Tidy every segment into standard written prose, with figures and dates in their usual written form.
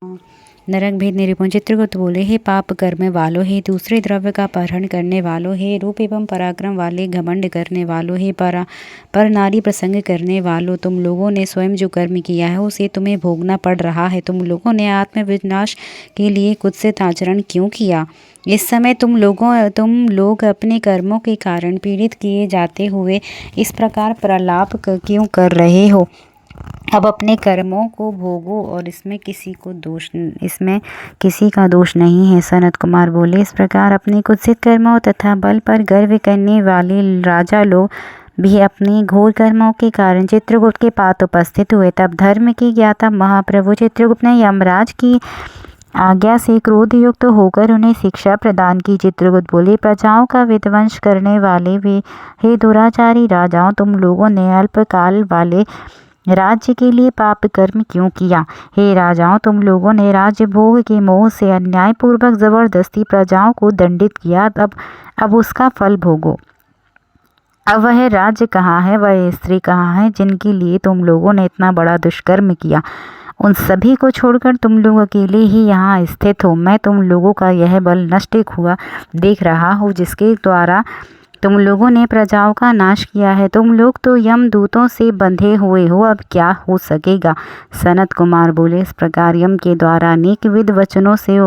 नरक भेद निरूपण। चित्रगुप्त बोले, हे पाप कर्म वालों, हे दूसरे द्रव्य का अपहरण करने वालों, हे रूप एवं पराक्रम वाले, घमंड करने वालों, हे पर नारी प्रसंग करने वालों, तुम लोगों ने स्वयं जो कर्म किया है उसे तुम्हें भोगना पड़ रहा है। तुम लोगों ने आत्मविनाश के लिए कुत्सित आचरण क्यों किया? इस समय तुम लोग अपने कर्मों के कारण पीड़ित किए जाते हुए इस प्रकार प्रलाप क्यों कर रहे हो? अब अपने कर्मों को भोगो और इसमें किसी का दोष नहीं है। सनत कुमार बोले, इस प्रकार अपने कुत्सित कर्मों तथा बल पर गर्व करने वाले राजा लोग भी अपने घोर कर्मों के कारण चित्रगुप्त के पास उपस्थित हुए। तब धर्म के ज्ञाता महाप्रभु चित्रगुप्त ने यमराज की आज्ञा से क्रोध युक्त होकर उन्हें शिक्षा प्रदान की। चित्रगुप्त बोले, प्रजाओं का विध्वंस करने वाले हे दुराचारी राजाओं, तुम लोगों ने अल्पकाल वाले राज्य के लिए पाप कर्म क्यों किया? हे राजाओं, तुम लोगों ने राज्य भोग के मोह से अन्यायपूर्वक जबरदस्ती प्रजाओं को दंडित किया। अब उसका फल भोगो। अब वह राज्य कहाँ है, वह स्त्री कहाँ है जिनके लिए तुम लोगों ने इतना बड़ा दुष्कर्म किया? उन सभी को छोड़कर तुम लोग अकेले ही यहाँ स्थित हो। मैं तुम लोगों का यह बल नष्ट हुआ देख रहा हूँ, जिसके द्वारा तुम लोगों ने प्रजाओं का नाश किया है। तुम लोग तो यमदूतों से बंधे हुए हो, अब क्या हो सकेगा? सनत कुमार बोले, इस प्रकार यम के द्वारा अनेक विध वचनों से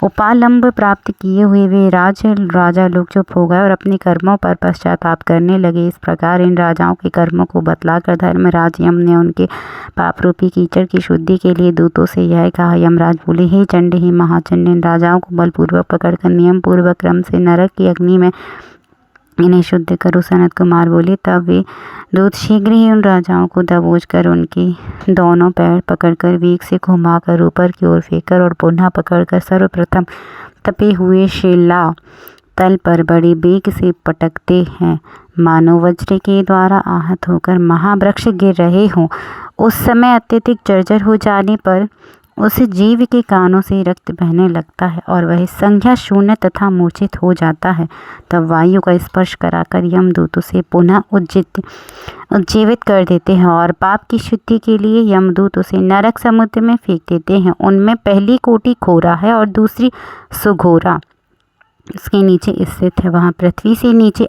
उपालंब प्राप्त किए हुए वे राजा लोग चुप हो गए और अपने कर्मों पर पश्चाताप करने लगे। इस प्रकार इन राजाओं के कर्मों को बतलाकर धर्मराज यम ने उनके पाप रूपी कीचड़ की शुद्धि के लिए दूतों से यह कहा। यमराज बोले, हे चंड, हे महाचंड, इन राजाओं को बलपूर्वक पकड़कर नियम पूर्वक क्रम से नरक की अग्नि में इन्हें शुद्ध करो। सनत कुमार बोले, तब वे दूत शीघ्र ही उन राजाओं को दबोच कर उनके दोनों पैर पकड़कर वेग से घुमाकर ऊपर की ओर फेंकर और पुनः पकड़कर सर्वप्रथम तपे हुए शिला तल पर बड़े बेग से पटकते हैं, मानो वज्र के द्वारा आहत होकर महावृक्ष गिर रहे हों। उस समय अत्यधिक जर्जर हो जाने पर उस जीव के कानों से रक्त बहने लगता है और वह संज्ञा शून्य तथा मूर्छित हो जाता है। तब वायु का स्पर्श कराकर यमदूत उसे पुनः उज्जीवित कर देते हैं और पाप की शुद्धि के लिए यमदूत उसे नरक समुद्र में फेंक देते हैं। उनमें पहली कोटि घोरा है और दूसरी सुघोरा उसके नीचे स्थित है। वहाँ पृथ्वी से नीचे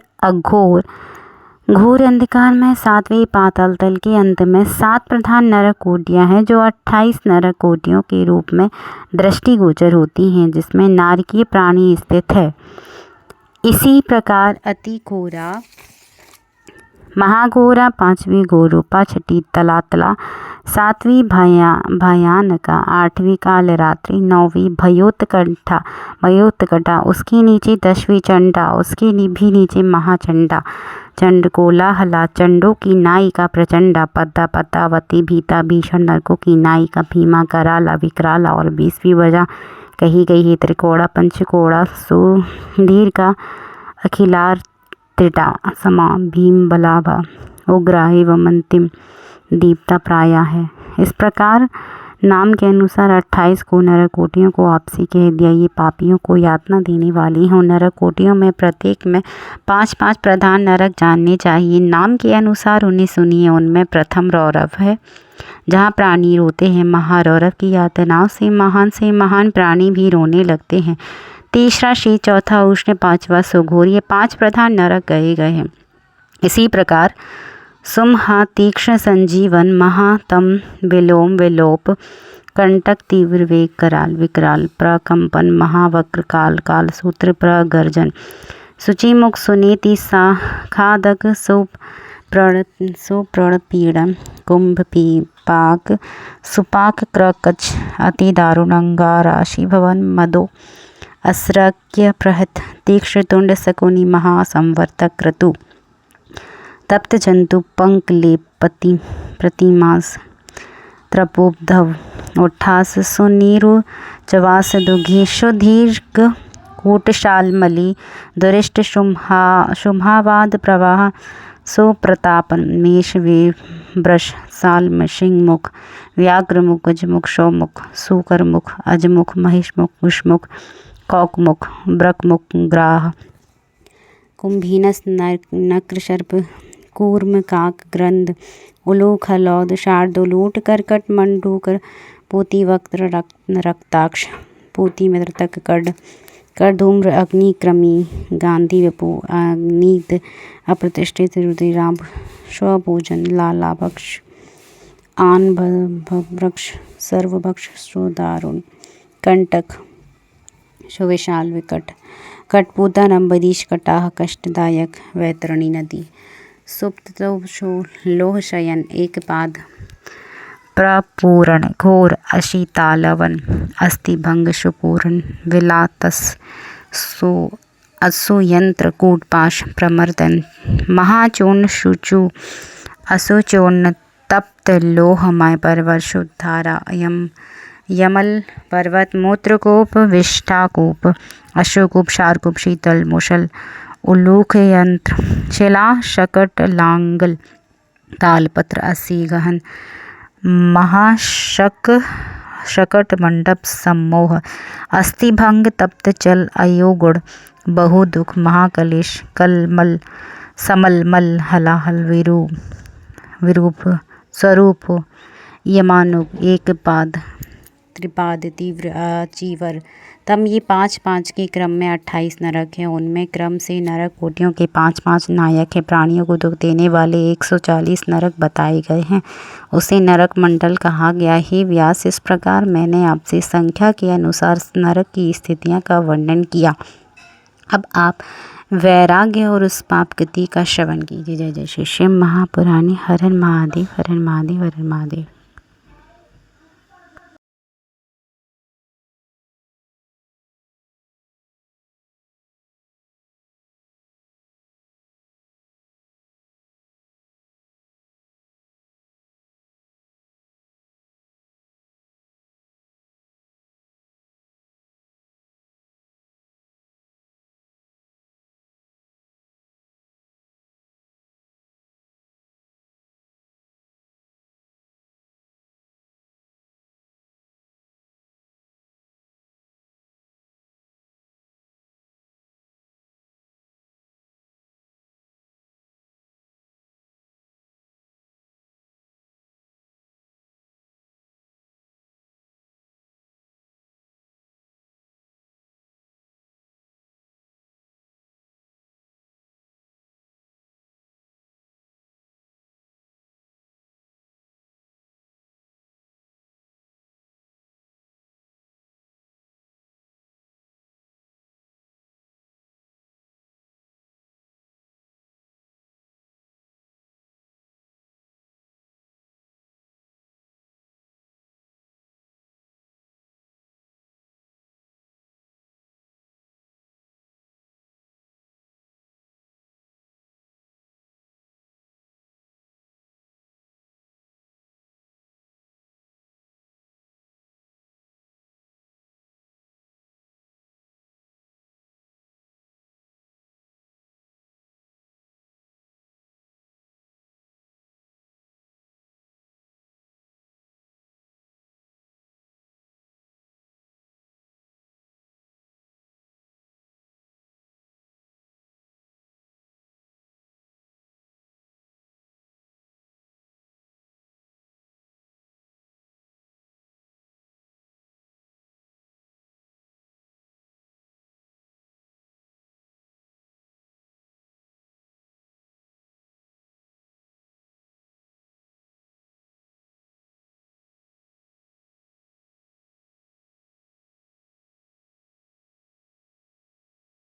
घोर अंधकार में सातवें पाताल तल के अंत में 7 प्रधान नरक कोटियाँ हैं, जो 28 नरक कोटियों के रूप में दृष्टिगोचर होती हैं, जिसमें नारकीय प्राणी स्थित है। इसी प्रकार अति घोरा, महाघोरा, 5वीं घोरूपा, 6ठी तलातला, 7वीं भयानका, 8वीं कालरात्रि, 9वीं भयोत्कटा, उसके नीचे 10वीं चंडा, उसके भी नीचे महाचंडा, चंडकोलाहला, चंडों की नायिका प्रचंडा, पद्मावती, भीता, भीषण, नरकों की नायिका भीमा, कराला, विकराला और 20वीं वजह कही गई है त्रिकोड़ा, पंचकोड़ा, सुदीर्घा, अखिलार्त्रिटा, समा, भीम, बलाभा, उग्रा एवं अंतिम दीप्ता प्राया है। इस प्रकार नाम के अनुसार 28 को नरक कोटियों को आपसे कह दिया। ये पापियों को यातना देने वाली हैं। नरक कोटियों में प्रत्येक में 5-5 प्रधान नरक जानने चाहिए। नाम के अनुसार उन्हें सुनिए। उनमें प्रथम रौरव है, जहाँ प्राणी रोते हैं। महारौरव की यातनाओं से महान प्राणी भी रोने लगते हैं। तीसरा शीत, चौथा उष्ण, 5वां सुघोर, ये 5 प्रधान नरक कहे गए हैं। इसी प्रकार सुमहा, तीक्ष्ण, संजीवन, महातम, विलोम, विलोप, कंटक, तीव्र वेग, कराल, विकराल, प्रकंपन, महावक्र, काल, सूत्र, प्रगर्जन, शुचिमुख, सुनेति, खादक, सुप्रण, पीड़न, कुंभ, पाक, सुपाक, क्रकच, अति दारुण, अंगाराशि, भवन, मदो, अस्रक्य, प्रहत, तीक्ष्ण, तुंड, शकुनी, महासंवर्तक, क्रतु, तप्त जंतु, पंक, लेपति, प्रतिमास, त्रपोधव, उठास, सुनीरु, चवास, दुघी, सुदीर्घ, कूटशालमली, दुरिष्ट, शुम्हावाद, प्रवाह, सुप्रतापन, मेष, वृष, साल्म, सिंहमुख, व्याघ्रमुख, गजमुख, शौमुख, सूकरमुख, अजमुख, महिषमुख, कुशमुख, कौकमुख, ब्रकमुख, ग्राह, कुंभीनस, नक्र, सर्प, कूर्म, काक, ग्रंद, उलोक, हलौद, शार्दूल, ऊँट, करकट, मंडूकर, पूति वक्त्र रक्ताक्ष, पूति मृतक कड, करधूम्र अग्नि क्रमी, गांधी वपु अग्निद, अप्रतिष्ठित रुधिराभ, स्वभोजन लालाभक्ष, आन वृक्ष सर्वभक्ष श्रोदारुण, कंटक सुविशाल विकट, कटपूतन अम्बरीश कटाह कष्टदायक, वैतरणी नदी, सुप्त लोह शयन एक पाद, प्रपूरण घोर अशीतालवन, अस्थिभंग सुपूर्ण, विलातस सो असुयंत्र कूटपाश प्रमर्दन, महाचूर्ण शुचु असुचूर्ण तप्त लोहमय पर्वत शुद्धारा, यमल पर्वत मूत्रकूप विष्ठाकूप, अशोकूप शारकूप शीतल मुशल, उल्लूख यंत्र शिला शकट लांगल, तालपत्र असी गहन, महाशक शकट मंडप सम्मोह, अस्थिभंग तप्त चल अयोगुण, बहुदुख महाकलेश कलमल, समलमल हलाहल विरूप स्वरूप, यमानुग एक पाद, त्रिपाद तीव्र अचीवर। तब ये 5-5 के क्रम में 28 नरक हैं। उनमें क्रम से नरक कोटियों के 5-5 नायक हैं। प्राणियों को दुख देने वाले 140 नरक बताए गए हैं। उसे नरक मंडल कहा गया। हे व्यास, इस प्रकार मैंने आपसे संख्या के अनुसार नरक की स्थितियां का वर्णन किया। अब आप वैराग्य और उस पाप गति का श्रवण कीजिए। जय जय श्री शिव महापुराणी। हर हर महादेव, हर हर महादेव, हर हर महादेव।